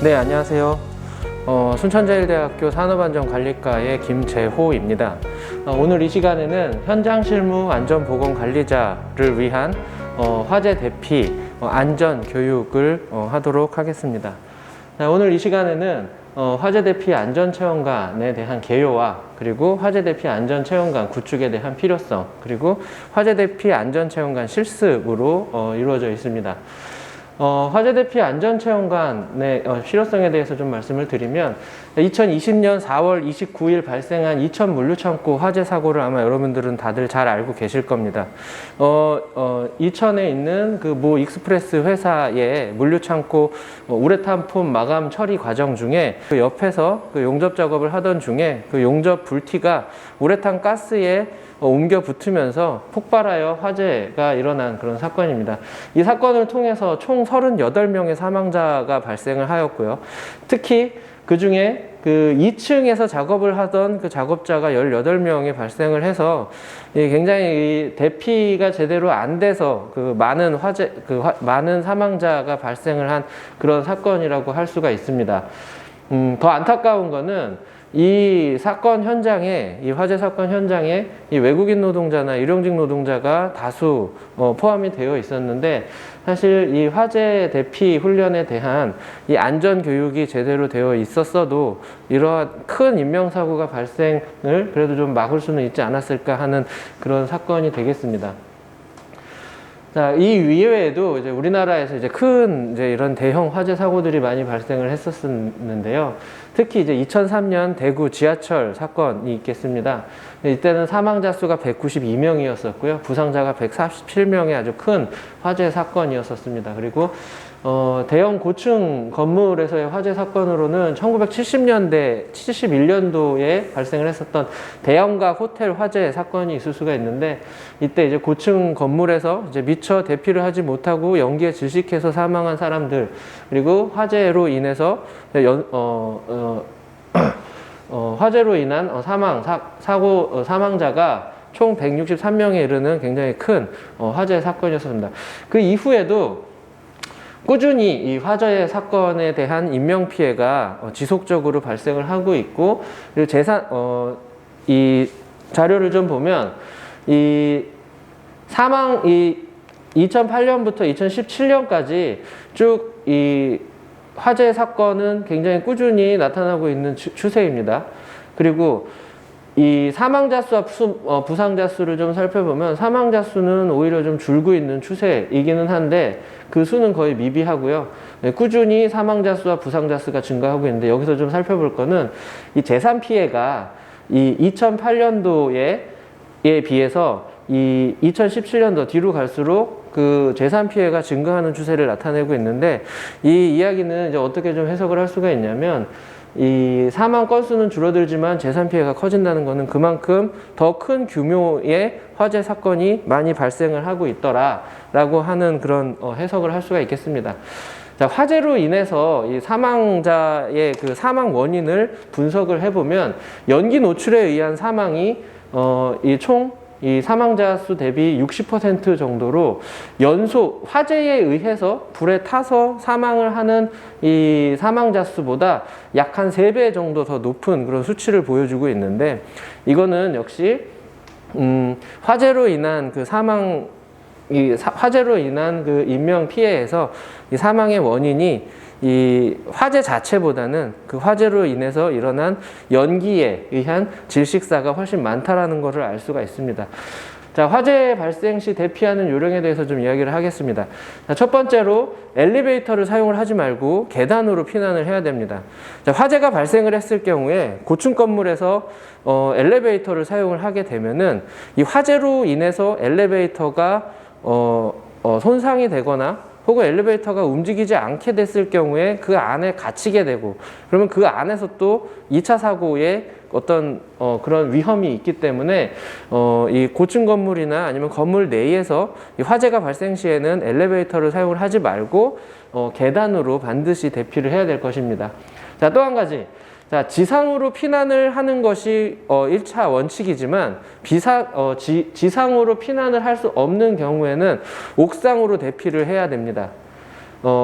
네, 안녕하세요. 순천제일대학교 산업안전관리과의 김재호입니다. 오늘 이 시간에는 현장 실무 안전보건관리자를 위한 화재 대피 안전 교육을 하도록 하겠습니다. 오늘 이 시간에는 화재 대피 안전체험관에 대한 개요와 그리고 화재 대피 안전체험관 구축에 대한 필요성, 그리고 화재 대피 안전체험관 실습으로 이루어져 있습니다. 화재 대피 안전체험관의 필요성에 대해서 좀 말씀을 드리면, 2020년 4월 29일 발생한 이천 물류창고 화재 사고를 아마 여러분들은 다들 잘 알고 계실 겁니다. 이천에 있는 그 모 익스프레스 회사의 물류창고 우레탄 폼 마감 처리 과정 중에 그 옆에서 그 용접 작업을 하던 중에 그 용접 불티가 우레탄 가스에 옮겨 붙으면서 폭발하여 화재가 일어난 그런 사건입니다. 이 사건을 통해서 총 38명의 사망자가 발생을 하였고요. 특히 그 중에 그 2층에서 작업을 하던 그 작업자가 18명이 발생을 해서 굉장히 대피가 제대로 안 돼서 그 많은 많은 사망자가 발생을 한 그런 사건이라고 할 수가 있습니다. 더 안타까운 거는 이 사건 현장에, 이 화재 사건 현장에 이 외국인 노동자나 일용직 노동자가 다수 포함이 되어 있었는데, 사실 이 화재 대피 훈련에 대한 이 안전 교육이 제대로 되어 있었어도 이러한 큰 인명사고가 발생을 그래도 좀 막을 수는 있지 않았을까 하는 그런 사건이 되겠습니다. 자, 이 이외에도 이제 우리나라에서 이제 큰 이런 대형 화재 사고들이 많이 발생을 했었는데요. 특히 이제 2003년 대구 지하철 사건이 있겠습니다. 이때는 사망자 수가 192명이었었고요. 부상자가 147명의 아주 큰 화재 사건이었었습니다. 그리고 대형 고층 건물에서의 화재 사건으로는 1970년대, 71년도에 발생을 했었던 대형가 호텔 화재 사건이 있을 수가 있는데, 이때 이제 고층 건물에서 이제 미처 대피를 하지 못하고 연기에 질식해서 사망한 사람들, 그리고 화재로 인해서 화재로 인한 사망자가 총 163명에 이르는 굉장히 큰 화재 사건이었습니다. 그 이후에도 꾸준히 이 화재 사건에 대한 인명피해가 지속적으로 발생을 하고 있고, 그리고 이 자료를 좀 보면 이 2008년부터 2017년까지 쭉 이 화재 사건은 굉장히 꾸준히 나타나고 있는 추세입니다. 그리고 이 사망자 수와 부상자 수를 좀 살펴보면 사망자 수는 오히려 좀 줄고 있는 추세이기는 한데 그 수는 거의 미비하고요. 꾸준히 사망자 수와 부상자 수가 증가하고 있는데, 여기서 좀 살펴볼 거는 이 재산 피해가 이 2008년도에 비해서 이 2017년도 뒤로 갈수록 그 재산 피해가 증가하는 추세를 나타내고 있는데, 이 이야기는 이제 어떻게 좀 해석을 할 수가 있냐면, 이 사망 건수는 줄어들지만 재산 피해가 커진다는 것은 그만큼 더 큰 규모의 화재 사건이 많이 발생을 하고 있더라라고 하는 그런 해석을 할 수가 있겠습니다. 자, 화재로 인해서 이 사망자의 그 사망 원인을 분석을 해보면 연기 노출에 의한 사망이 이 사망자 수 대비 60% 정도로 화재에 의해서 불에 타서 사망을 하는 이 사망자 수보다 약 한 3배 정도 더 높은 그런 수치를 보여주고 있는데, 이거는 역시 화재로 인한 그 화재로 인한 그 인명 피해에서 이 사망의 원인이 이 화재 자체보다는 그 화재로 인해서 일어난 연기에 의한 질식사가 훨씬 많다라는 것을 알 수가 있습니다. 자, 화재 발생 시 대피하는 요령에 대해서 좀 이야기를 하겠습니다. 자, 첫 번째로 엘리베이터를 사용을 하지 말고 계단으로 피난을 해야 됩니다. 자, 화재가 발생을 했을 경우에 고층 건물에서 엘리베이터를 사용을 하게 되면은 이 화재로 인해서 엘리베이터가 손상이 되거나 혹은 엘리베이터가 움직이지 않게 됐을 경우에 그 안에 갇히게 되고, 그러면 그 안에서 또 2차 사고에 어떤 그런 위험이 있기 때문에 이 고층 건물이나 아니면 건물 내에서 이 화재가 발생 시에는 엘리베이터를 사용을 하지 말고 계단으로 반드시 대피를 해야 될 것입니다. 자, 또 한 가지. 자, 지상으로 피난을 하는 것이 1차 원칙이지만 지상으로 피난을 할 수 없는 경우에는 옥상으로 대피를 해야 됩니다.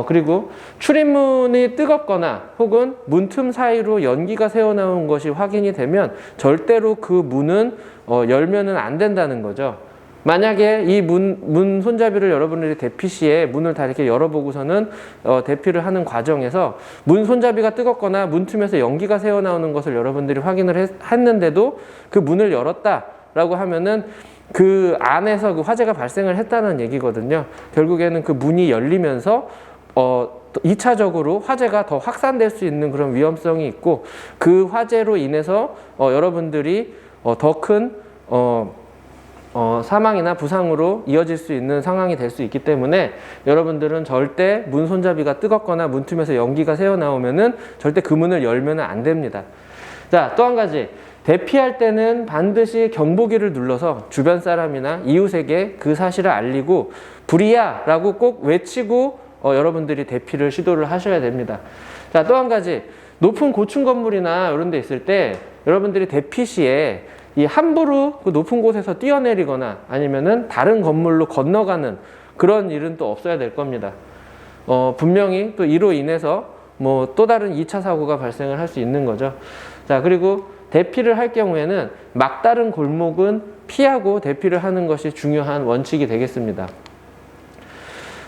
그리고 출입문이 뜨겁거나 혹은 문틈 사이로 연기가 새어나온 것이 확인이 되면 절대로 그 문은 열면은 안 된다는 거죠. 만약에 이 문 손잡이를 여러분들이 대피 시에 문을 다 이렇게 열어보고서는 대피를 하는 과정에서 문 손잡이가 뜨겁거나 문틈에서 연기가 새어나오는 것을 여러분들이 확인을 했는데도 그 문을 열었다라고 하면은 그 안에서 그 화재가 발생을 했다는 얘기거든요. 결국에는 그 문이 열리면서 2차적으로 화재가 더 확산될 수 있는 그런 위험성이 있고 그 화재로 인해서 여러분들이 더 큰 사망이나 부상으로 이어질 수 있는 상황이 될 수 있기 때문에 여러분들은 절대 문 손잡이가 뜨겁거나 문틈에서 연기가 새어나오면은 절대 그 문을 열면 안 됩니다. 자, 또 한 가지. 대피할 때는 반드시 경보기를 눌러서 주변 사람이나 이웃에게 그 사실을 알리고 불이야! 라고 꼭 외치고 여러분들이 대피를 시도를 하셔야 됩니다. 자, 또 한 가지. 높은 고층 건물이나 이런 데 있을 때 여러분들이 대피 시에 이 함부로 그 높은 곳에서 뛰어내리거나 아니면은 다른 건물로 건너가는 그런 일은 또 없어야 될 겁니다. 분명히 또 이로 인해서 뭐 또 다른 2차 사고가 발생을 할 수 있는 거죠. 자, 그리고 대피를 할 경우에는 막다른 골목은 피하고 대피를 하는 것이 중요한 원칙이 되겠습니다.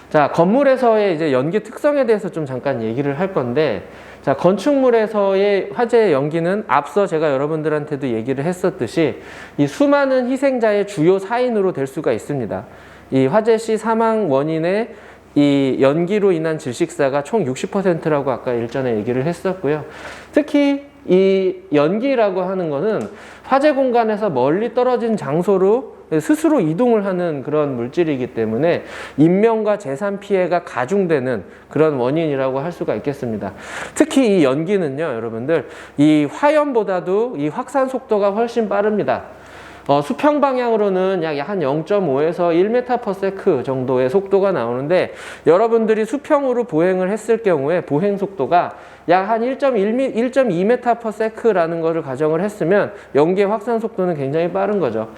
자, 건물에서의 이제 연기 특성에 대해서 좀 잠깐 얘기를 할 건데, 자, 건축물에서의 화재의 연기는 앞서 제가 여러분들한테도 얘기를 했었듯이 이 수많은 희생자의 주요 사인으로 될 수가 있습니다. 이 화재 시 사망 원인의 이 연기로 인한 질식사가 총 60%라고 아까 일전에 얘기를 했었고요. 특히 이 연기라고 하는 거는 화재 공간에서 멀리 떨어진 장소로 스스로 이동을 하는 그런 물질이기 때문에 인명과 재산 피해가 가중되는 그런 원인이라고 할 수가 있겠습니다. 특히 이 연기는요, 여러분들, 이 화염보다도 이 확산 속도가 훨씬 빠릅니다. 수평 방향으로는 약 한 0.5에서 1m/s 정도의 속도가 나오는데 여러분들이 수평으로 보행을 했을 경우에 보행 속도가 약 한 1.2m/s라는 것을 가정을 했으면 연기의 확산 속도는 굉장히 빠른 거죠.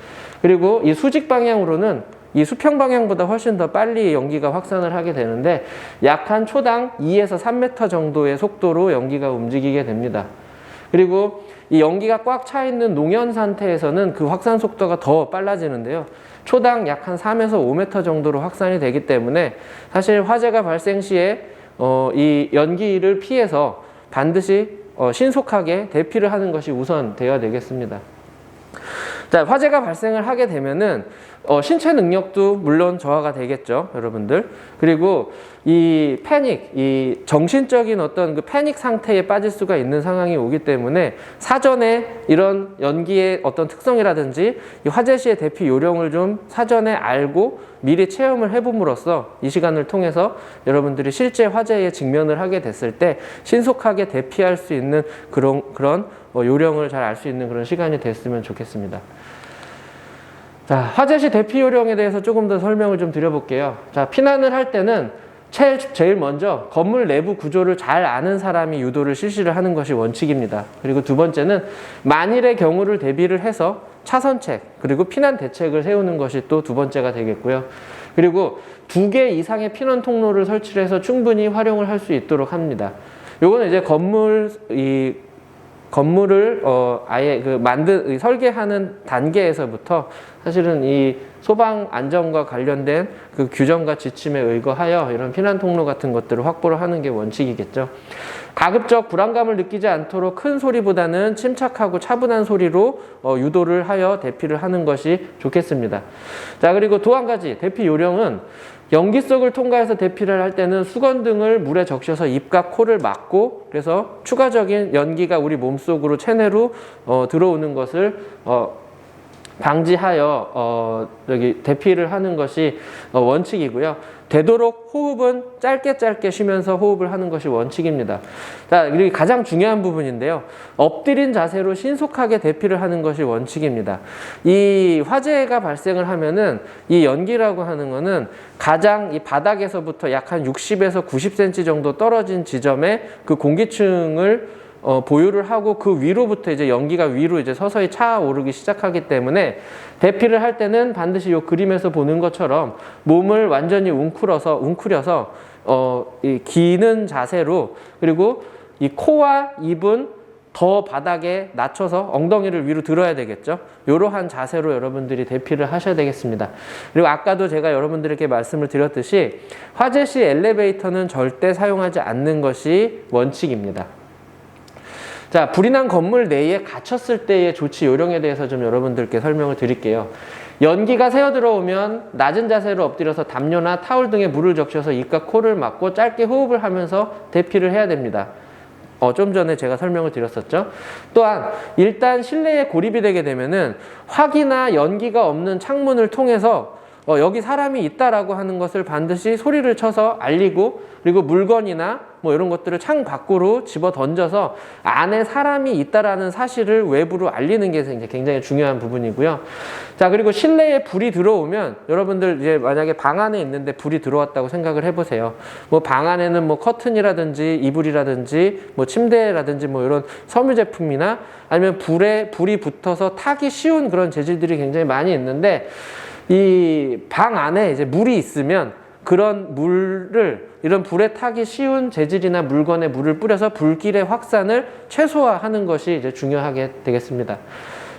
그리고 이 수직 방향으로는 이 수평 방향보다 훨씬 더 빨리 연기가 확산을 하게 되는데 약 한 초당 2에서 3m 정도의 속도로 연기가 움직이게 됩니다. 그리고 이 연기가 꽉 차 있는 농연 상태에서는 그 확산 속도가 더 빨라지는데요. 초당 약 한 3에서 5m 정도로 확산이 되기 때문에 사실 화재가 발생 시에 이 연기를 피해서 반드시 신속하게 대피를 하는 것이 우선 되어야 되겠습니다. 자, 화재가 발생을 하게 되면은 신체 능력도 물론 저하가 되겠죠, 여러분들. 그리고 이 패닉, 이 정신적인 어떤 그 패닉 상태에 빠질 수가 있는 상황이 오기 때문에 사전에 이런 연기의 어떤 특성이라든지 이 화재 시의 대피 요령을 좀 사전에 알고 미리 체험을 해봄으로써 이 시간을 통해서 여러분들이 실제 화재에 직면을 하게 됐을 때 신속하게 대피할 수 있는 그런 요령을 잘 알 수 있는 그런 시간이 됐으면 좋겠습니다. 자, 화재 시 대피 요령에 대해서 조금 더 설명을 좀 드려볼게요. 자, 피난을 할 때는 제일 먼저 건물 내부 구조를 잘 아는 사람이 유도를 실시를 하는 것이 원칙입니다. 그리고 두 번째는 만일의 경우를 대비를 해서 차선책 그리고 피난 대책을 세우는 것이 또 두 번째가 되겠고요. 그리고 2개 이상의 피난 통로를 설치를 해서 충분히 활용을 할 수 있도록 합니다. 요거는 이제 건물을 아예 설계하는 단계에서부터 사실은 이 소방 안전과 관련된 그 규정과 지침에 의거하여 이런 피난 통로 같은 것들을 확보를 하는 게 원칙이겠죠. 가급적 불안감을 느끼지 않도록 큰 소리보다는 침착하고 차분한 소리로 유도를 하여 대피를 하는 것이 좋겠습니다. 자, 그리고 또 한 가지 대피 요령은 연기 속을 통과해서 대피를 할 때는 수건등을 물에 적셔서 입과 코를 막고 그래서 추가적인 연기가 우리 몸속으로 체내로 들어오는 것을 방지하여 대피를 하는 것이 원칙이고요. 되도록 호흡은 짧게 쉬면서 호흡을 하는 것이 원칙입니다. 자, 그리고 가장 중요한 부분인데요. 엎드린 자세로 신속하게 대피를 하는 것이 원칙입니다. 이 화재가 발생을 하면은 이 연기라고 하는 거는 가장 이 바닥에서부터 약 한 60에서 90cm 정도 떨어진 지점에 그 공기층을 보유를 하고 그 위로부터 이제 연기가 위로 이제 서서히 차오르기 시작하기 때문에 대피를 할 때는 반드시 이 그림에서 보는 것처럼 몸을 완전히 웅크려서 이 기는 자세로, 그리고 이 코와 입은 더 바닥에 낮춰서 엉덩이를 위로 들어야 되겠죠. 이러한 자세로 여러분들이 대피를 하셔야 되겠습니다. 그리고 아까도 제가 여러분들에게 말씀을 드렸듯이 화재 시 엘리베이터는 절대 사용하지 않는 것이 원칙입니다. 자, 불이 난 건물 내에 갇혔을 때의 조치 요령에 대해서 좀 여러분들께 설명을 드릴게요. 연기가 새어 들어오면 낮은 자세로 엎드려서 담요나 타올 등에 물을 적셔서 입과 코를 막고 짧게 호흡을 하면서 대피를 해야 됩니다. 좀 전에 제가 설명을 드렸었죠. 또한 일단 실내에 고립이 되게 되면은 화기나 연기가 없는 창문을 통해서 여기 사람이 있다라고 하는 것을 반드시 소리를 쳐서 알리고, 그리고 물건이나 뭐 이런 것들을 창 밖으로 집어 던져서 안에 사람이 있다라는 사실을 외부로 알리는 게 굉장히 중요한 부분이고요. 자, 그리고 실내에 불이 들어오면 여러분들 이제 만약에 방 안에 있는데 불이 들어왔다고 생각을 해보세요. 뭐 방 안에는 뭐 커튼이라든지 이불이라든지 뭐 침대라든지 뭐 이런 섬유 제품이나 아니면 불이 붙어서 타기 쉬운 그런 재질들이 굉장히 많이 있는데, 이 방 안에 이제 물이 있으면 그런 이런 불에 타기 쉬운 재질이나 물건에 물을 뿌려서 불길의 확산을 최소화하는 것이 이제 중요하게 되겠습니다.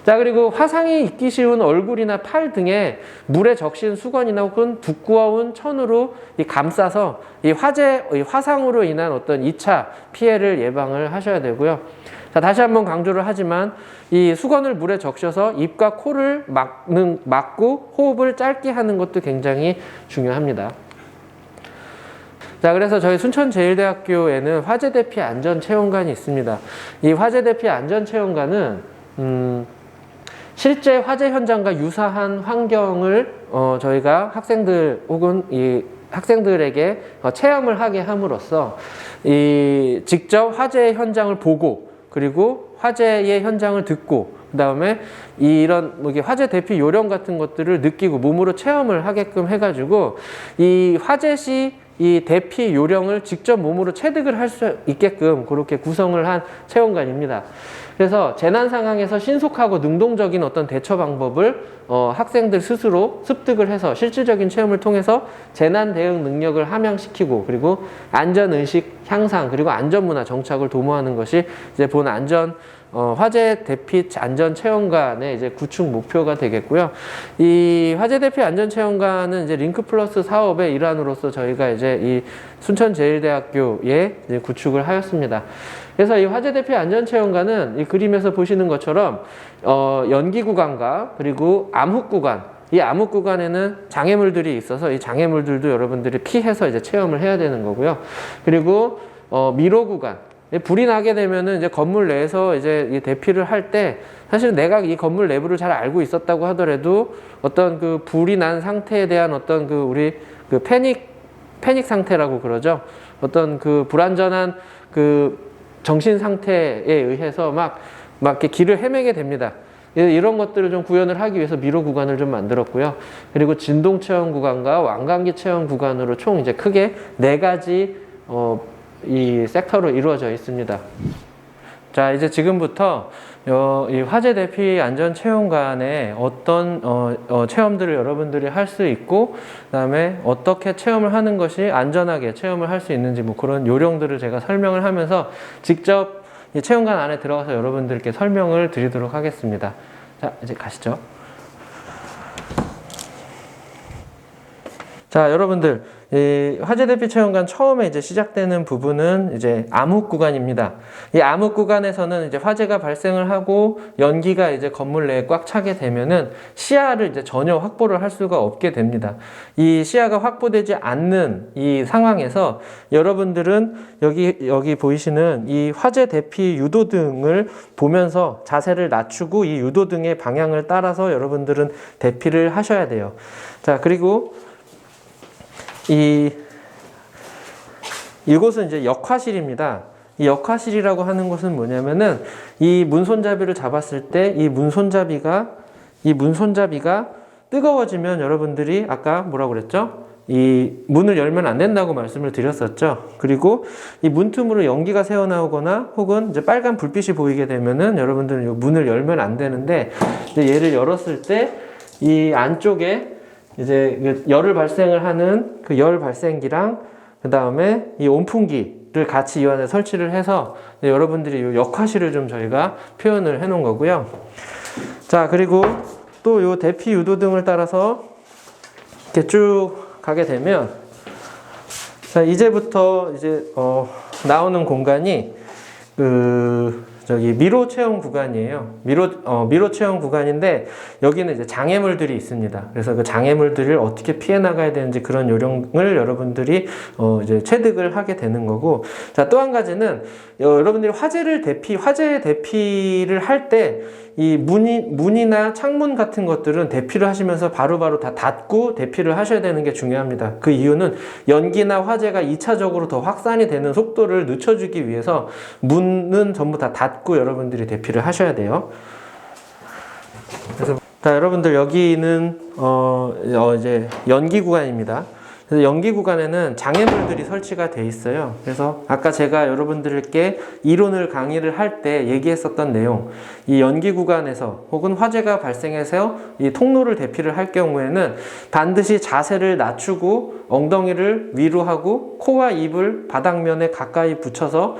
자, 그리고 화상이 있기 쉬운 얼굴이나 팔 등에 물에 적신 수건이나 혹은 두꺼운 천으로 감싸서 이 화상으로 인한 어떤 2차 피해를 예방을 하셔야 되고요. 자, 다시 한번 강조를 하지만 이 수건을 물에 적셔서 입과 코를 막고 호흡을 짧게 하는 것도 굉장히 중요합니다. 자, 그래서 저희 순천제일대학교에는 화재 대피 안전 체험관이 있습니다. 이 화재 대피 안전 체험관은 실제 화재 현장과 유사한 환경을 저희가 학생들 혹은 이 학생들에게 체험을 하게 함으로써 직접 화재 현장을 보고, 그리고 화재의 현장을 듣고, 그 다음에 이런 화재 대피 요령 같은 것들을 느끼고 몸으로 체험을 하게끔 해가지고 이 화재 시 이 대피 요령을 직접 몸으로 체득을 할 수 있게끔 그렇게 구성을 한 체험관입니다. 그래서 재난 상황에서 신속하고 능동적인 어떤 대처 방법을 학생들 스스로 습득을 해서 실질적인 체험을 통해서 재난 대응 능력을 함양시키고, 그리고 안전의식 향상, 그리고 안전문화 정착을 도모하는 것이 이제 본 화재 대피 안전 체험관의 이제 구축 목표가 되겠고요. 이 화재 대피 안전 체험관은 이제 링크 플러스 사업의 일환으로서 저희가 이제 이 순천제일대학교에 이제 구축을 하였습니다. 그래서 이 화재 대피 안전 체험관은 이 그림에서 보시는 것처럼 연기 구간과 그리고 암흑 구간, 이 암흑 구간에는 장애물들이 있어서 이 장애물들도 여러분들이 피해서 이제 체험을 해야 되는 거고요. 그리고 미로 구간, 불이 나게 되면은 이제 건물 내에서 이제 이 대피를 할 때 사실 내가 이 건물 내부를 잘 알고 있었다고 하더라도 어떤 그 불이 난 상태에 대한 어떤 우리 패닉 상태라고 그러죠. 어떤 불안전한 정신 상태에 의해서 막 이렇게 길을 헤매게 됩니다. 이런 것들을 좀 구현을 하기 위해서 미로 구간을 좀 만들었고요. 그리고 진동 체험 구간과 완강기 체험 구간으로 총 이제 크게 4가지 이 섹터로 이루어져 있습니다. 자, 이제 지금부터 이 화재 대피 안전 체험관에 어떤 체험들을 여러분들이 할 수 있고, 그다음에 어떻게 체험을 하는 것이 안전하게 체험을 할 수 있는지 뭐 그런 요령들을 제가 설명을 하면서 직접 이 체험관 안에 들어가서 여러분들께 설명을 드리도록 하겠습니다. 자, 이제 가시죠. 자, 여러분들, 이 화재 대피 체험관 처음에 이제 시작되는 부분은 이제 암흑 구간입니다. 이 암흑 구간에서는 이제 화재가 발생을 하고 연기가 이제 건물 내에 꽉 차게 되면은 시야를 이제 전혀 확보를 할 수가 없게 됩니다. 이 시야가 확보되지 않는 이 상황에서 여러분들은 여기 보이시는 이 화재 대피 유도등을 보면서 자세를 낮추고 이 유도등의 방향을 따라서 여러분들은 대피를 하셔야 돼요. 자, 그리고 이곳은 이제 역화실입니다. 이 역화실이라고 하는 것은 뭐냐면은 이 문손잡이를 잡았을 때 이 문손잡이가 뜨거워지면 여러분들이 아까 뭐라고 그랬죠? 이 문을 열면 안 된다고 말씀을 드렸었죠. 그리고 이 문틈으로 연기가 새어나오거나 혹은 이제 빨간 불빛이 보이게 되면은 여러분들은 이 문을 열면 안 되는데, 이제 얘를 열었을 때 이 안쪽에 이제 열을 발생을 하는 그 열 발생기랑 그 다음에 이 온풍기를 같이 이 안에 설치를 해서 여러분들이 이 역화실을 좀 저희가 표현을 해 놓은 거고요. 자, 그리고 또 이 대피 유도등을 따라서 이렇게 쭉 가게 되면, 자, 이제부터 이제 나오는 공간이 미로 체험 구간이에요. 미로 체험 구간인데 여기는 이제 장애물들이 있습니다. 그래서 그 장애물들을 어떻게 피해 나가야 되는지 그런 요령을 여러분들이 이제 체득을 하게 되는 거고, 자, 또 한 가지는 여러분들이 화재 대피를 할 때 이 문이나 창문 같은 것들은 대피를 하시면서 바로바로 다 닫고 대피를 하셔야 되는 게 중요합니다. 그 이유는 연기나 화재가 2차적으로 더 확산이 되는 속도를 늦춰주기 위해서 문은 전부 다 닫고 여러분들이 대피를 하셔야 돼요. 그래서 자, 여러분들 여기는 이제 연기 구간입니다. 그래서 연기 구간에는 장애물들이 설치가 돼 있어요. 그래서 아까 제가 여러분들께 이론을 강의를 할 때 얘기했었던 내용, 이 연기 구간에서 혹은 화재가 발생해서 이 통로를 대피를 할 경우에는 반드시 자세를 낮추고 엉덩이를 위로 하고 코와 입을 바닥면에 가까이 붙여서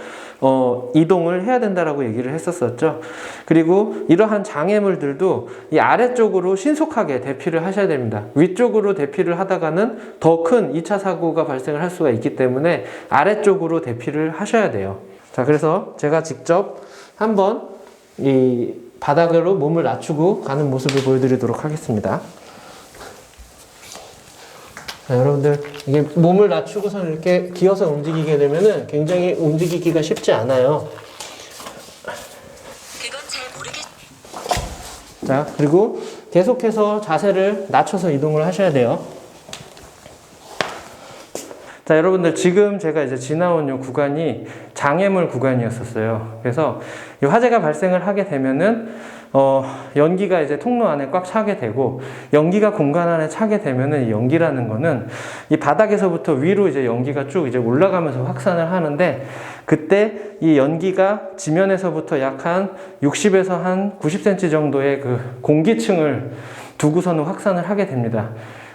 이동을 해야 된다라고 얘기를 했었었죠. 그리고 이러한 장애물들도 이 아래쪽으로 신속하게 대피를 하셔야 됩니다. 위쪽으로 대피를 하다가는 더 큰 2차 사고가 발생을 할 수가 있기 때문에 아래쪽으로 대피를 하셔야 돼요. 자, 그래서 제가 직접 한번 이 바닥으로 몸을 낮추고 가는 모습을 보여드리도록 하겠습니다. 자, 여러분들 이게 몸을 낮추고서 이렇게 기어서 움직이게 되면은 굉장히 움직이기가 쉽지 않아요. 그건 잘 모르겠. 자, 그리고 계속해서 자세를 낮춰서 이동을 하셔야 돼요. 자, 여러분들 지금 제가 이제 지나온 이 구간이 장애물 구간이었었어요. 그래서 이 화재가 발생을 하게 되면은 연기가 이제 통로 안에 꽉 차게 되고, 연기가 공간 안에 차게 되면은 이 연기라는 거는 이 바닥에서부터 위로 이제 연기가 쭉 이제 올라가면서 확산을 하는데, 그때 이 연기가 지면에서부터 약 한 60에서 한 90cm 정도의 그 공기층을 두고서는 확산을 하게 됩니다.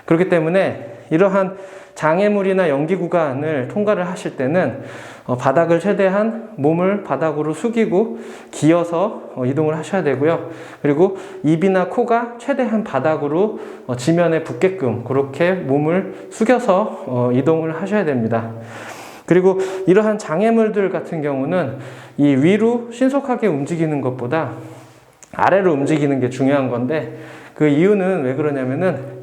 그렇기 때문에 이러한 장애물이나 연기 구간을 통과를 하실 때는 바닥을 최대한 몸을 바닥으로 숙이고 기어서 이동을 하셔야 되고요. 그리고 입이나 코가 최대한 바닥으로 지면에 붙게끔 그렇게 몸을 숙여서 이동을 하셔야 됩니다. 그리고 이러한 장애물들 같은 경우는 이 위로 신속하게 움직이는 것보다 아래로 움직이는 게 중요한 건데, 그 이유는 왜 그러냐면은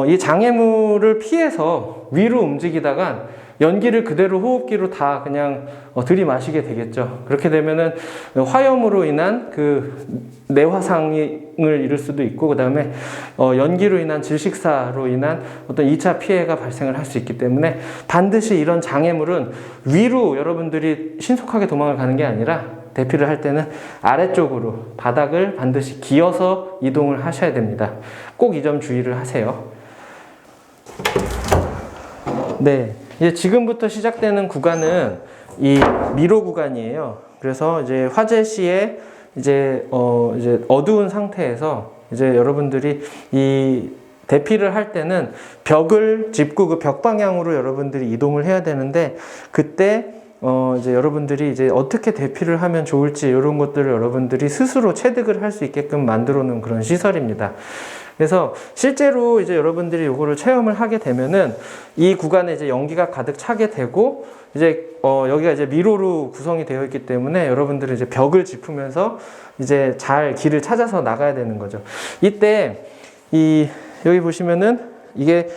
이 장애물을 피해서 위로 움직이다가 연기를 그대로 호흡기로 다 그냥 들이마시게 되겠죠. 그렇게 되면은 화염으로 인한 그 뇌화상을 이룰 수도 있고, 그 다음에 연기로 인한 질식사로 인한 어떤 2차 피해가 발생을 할 수 있기 때문에 반드시 이런 장애물은 위로 여러분들이 신속하게 도망을 가는 게 아니라 대피를 할 때는 아래쪽으로 바닥을 반드시 기어서 이동을 하셔야 됩니다. 꼭 이 점 주의를 하세요. 네, 이제 지금부터 시작되는 구간은 이 미로 구간이에요. 그래서 이제 화재 시에 이제 어두운 상태에서 이제 여러분들이 이 대피를 할 때는 벽을 짚고 그 벽 방향으로 여러분들이 이동을 해야 되는데, 그때 이제 여러분들이 이제 어떻게 대피를 하면 좋을지 이런 것들을 여러분들이 스스로 체득을 할 수 있게끔 만들어 놓은 그런 시설입니다. 그래서 실제로 이제 여러분들이 요거를 체험을 하게 되면은 이 구간에 이제 연기가 가득 차게 되고, 이제 여기가 이제 미로로 구성이 되어 있기 때문에 여러분들은 이제 벽을 짚으면서 이제 잘 길을 찾아서 나가야 되는 거죠. 이때 여기 보시면은 이게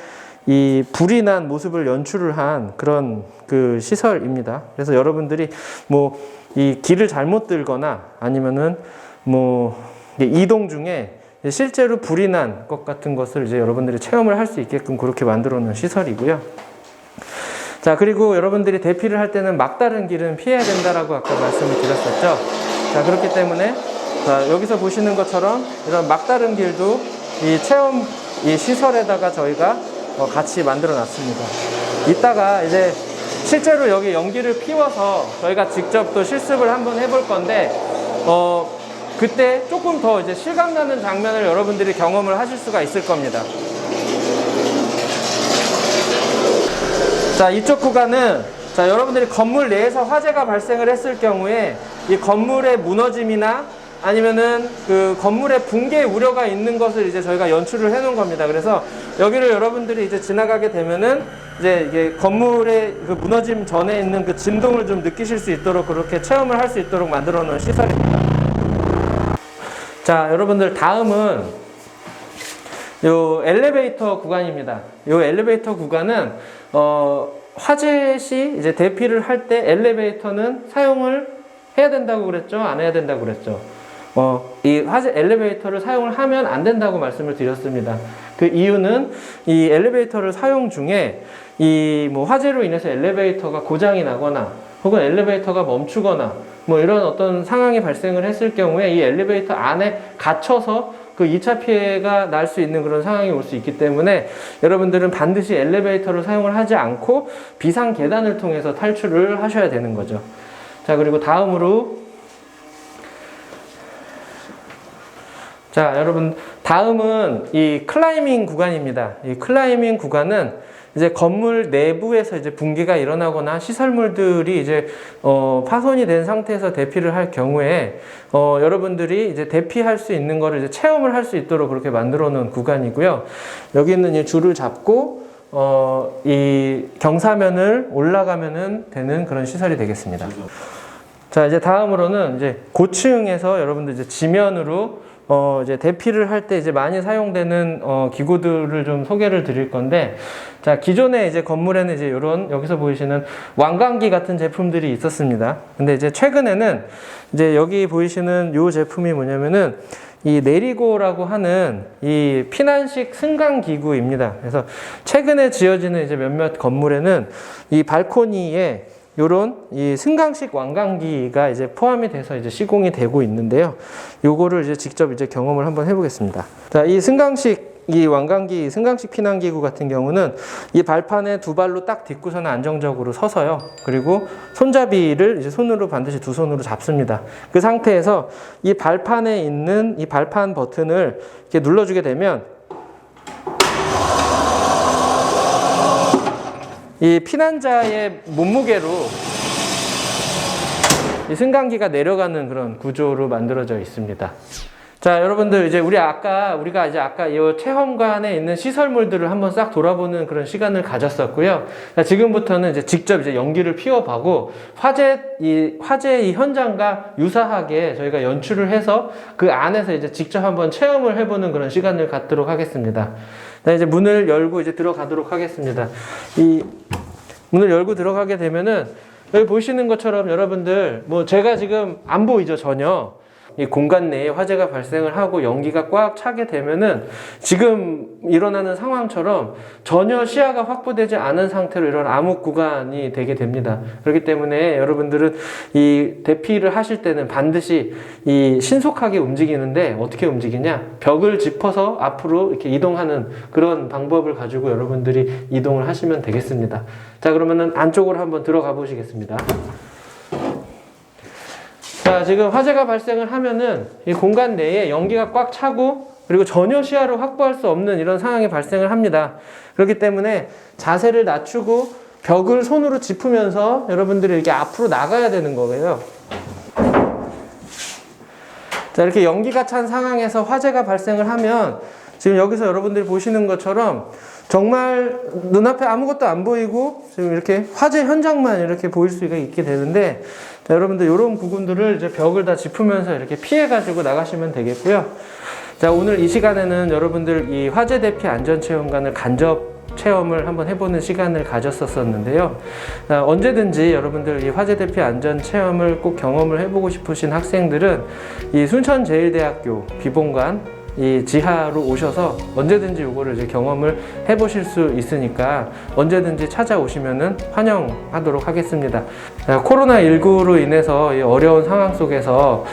이 불이 난 모습을 연출을 한 그런 그 시설입니다. 그래서 여러분들이 뭐 이 길을 잘못 들거나 아니면은 뭐 이동 중에 실제로 불이 난 것 같은 것을 이제 여러분들이 체험을 할 수 있게끔 그렇게 만들어 놓은 시설이고요. 자, 그리고 여러분들이 대피를 할 때는 막다른 길은 피해야 된다라고 아까 말씀을 드렸었죠. 자, 그렇기 때문에 자, 여기서 보시는 것처럼 이런 막다른 길도 이 체험 이 시설에다가 저희가 같이 만들어 놨습니다. 이따가 이제 실제로 여기 연기를 피워서 저희가 직접 또 실습을 한번 해볼 건데, 그때 조금 더 이제 실감나는 장면을 여러분들이 경험을 하실 수가 있을 겁니다. 자, 이쪽 구간은 자, 여러분들이 건물 내에서 화재가 발생을 했을 경우에 이 건물의 무너짐이나 아니면은 그 건물의 붕괴 우려가 있는 것을 이제 저희가 연출을 해 놓은 겁니다. 그래서 여기를 여러분들이 이제 지나가게 되면은 이제 이게 건물의 그 무너짐 전에 있는 그 진동을 좀 느끼실 수 있도록 그렇게 체험을 할 수 있도록 만들어 놓은 시설입니다. 자, 여러분들 다음은 요 엘리베이터 구간입니다. 요 엘리베이터 구간은 화재 시 이제 대피를 할 때 엘리베이터는 사용을 해야 된다고 그랬죠? 안 해야 된다고 그랬죠? 이 화재 엘리베이터를 사용을 하면 안 된다고 말씀을 드렸습니다. 그 이유는 이 엘리베이터를 사용 중에 이 뭐 화재로 인해서 엘리베이터가 고장이 나거나 혹은 엘리베이터가 멈추거나 뭐 이런 어떤 상황이 발생을 했을 경우에 이 엘리베이터 안에 갇혀서 그 2차 피해가 날 수 있는 그런 상황이 올 수 있기 때문에 여러분들은 반드시 엘리베이터를 사용을 하지 않고 비상 계단을 통해서 탈출을 하셔야 되는 거죠. 자, 그리고 다음으로 자, 여러분 다음은 이 클라이밍 구간입니다. 이 클라이밍 구간은 이제 건물 내부에서 이제 붕괴가 일어나거나 시설물들이 이제 파손이 된 상태에서 대피를 할 경우에 여러분들이 이제 대피할 수 있는 거를 이제 체험을 할 수 있도록 그렇게 만들어 놓은 구간이고요. 여기 있는 이 줄을 잡고 이 경사면을 올라가면은 되는 그런 시설이 되겠습니다. 자, 이제 다음으로는 이제 고층에서 여러분들 이제 지면으로 이제 대피를 할 때 이제 많이 사용되는 기구들을 좀 소개를 드릴 건데, 자, 기존에 이제 건물에는 이제 이런 여기서 보이시는 왕광기 같은 제품들이 있었습니다. 근데 이제 최근에는 이제 여기 보이시는 이 제품이 뭐냐면은 이 내리고라고 하는 이 피난식 승강 기구입니다. 그래서 최근에 지어지는 이제 몇몇 건물에는 이 발코니에 요런 이 승강식 왕광기가 이제 포함이 돼서 이제 시공이 되고 있는데요. 요거를 이제 직접 이제 경험을 한번 해보겠습니다. 자, 이 왕광기, 승강식 피난기구 같은 경우는 이 발판에 두 발로 딱 딛고서는 안정적으로 서서요. 그리고 손잡이를 이제 손으로 반드시 두 손으로 잡습니다. 그 상태에서 이 발판에 있는 이 발판 버튼을 이렇게 눌러주게 되면 이 피난자의 몸무게로 이 승강기가 내려가는 그런 구조로 만들어져 있습니다. 자, 여러분들 이제 우리가 이제 아까 이 체험관에 있는 시설물들을 한번 싹 돌아보는 그런 시간을 가졌었고요. 자, 지금부터는 이제 직접 이제 연기를 피워보고 화재 현장과 유사하게 저희가 연출을 해서 그 안에서 이제 직접 한번 체험을 해보는 그런 시간을 갖도록 하겠습니다. 자, 이제 문을 열고 이제 들어가도록 하겠습니다. 이 문을 열고 들어가게 되면은 여기 보시는 것처럼 여러분들 뭐 제가 지금 안 보이죠, 전혀. 이 공간 내에 화재가 발생을 하고 연기가 꽉 차게 되면은 지금 일어나는 상황처럼 전혀 시야가 확보되지 않은 상태로 이런 암흑 구간이 되게 됩니다. 그렇기 때문에 여러분들은 이 대피를 하실 때는 반드시 이 신속하게 움직이는데 어떻게 움직이냐? 벽을 짚어서 앞으로 이렇게 이동하는 그런 방법을 가지고 여러분들이 이동을 하시면 되겠습니다. 자, 그러면은 안쪽으로 한번 들어가 보시겠습니다. 자, 지금 화재가 발생을 하면은 이 공간 내에 연기가 꽉 차고 그리고 전혀 시야를 확보할 수 없는 이런 상황이 발생을 합니다. 그렇기 때문에 자세를 낮추고 벽을 손으로 짚으면서 여러분들이 이렇게 앞으로 나가야 되는 거예요. 자, 이렇게 연기가 찬 상황에서 화재가 발생을 하면 지금 여기서 여러분들이 보시는 것처럼 정말 눈앞에 아무것도 안 보이고 지금 이렇게 화재 현장만 이렇게 보일 수가 있게 되는데, 자, 여러분들 이런 부분들을 이제 벽을 다 짚으면서 이렇게 피해 가지고 나가시면 되겠고요. 자, 오늘 이 시간에는 여러분들 이 화재 대피 안전 체험관을 간접 체험을 한번 해보는 시간을 가졌었는데요. 언제든지 여러분들 이 화재 대피 안전 체험을 꼭 경험을 해보고 싶으신 학생들은 이 순천제일대학교 비본관 이 지하로 오셔서 언제든지 이거를 이제 경험을 해보실 수 있으니까 언제든지 찾아오시면은 환영하도록 하겠습니다. 코로나19로 인해서 이 어려운 상황 속에서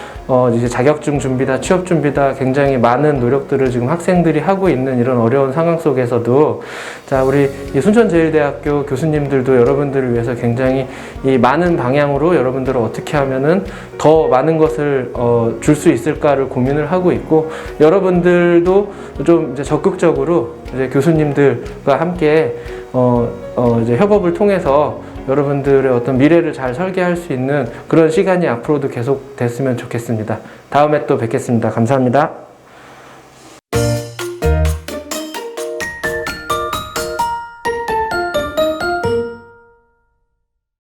이제 자격증 준비다, 취업 준비다 굉장히 많은 노력들을 지금 학생들이 하고 있는 이런 어려운 상황 속에서도 자, 우리 이 순천제일대학교 교수님들도 여러분들을 위해서 굉장히 이 많은 방향으로 여러분들을 어떻게 하면은 더 많은 것을 줄 수 있을까를 고민을 하고 있고, 여러분들도 좀 이제 적극적으로 이제 교수님들과 함께 이제 협업을 통해서 여러분들의 어떤 미래를 잘 설계할 수 있는 그런 시간이 앞으로도 계속 됐으면 좋겠습니다. 다음에 또 뵙겠습니다. 감사합니다.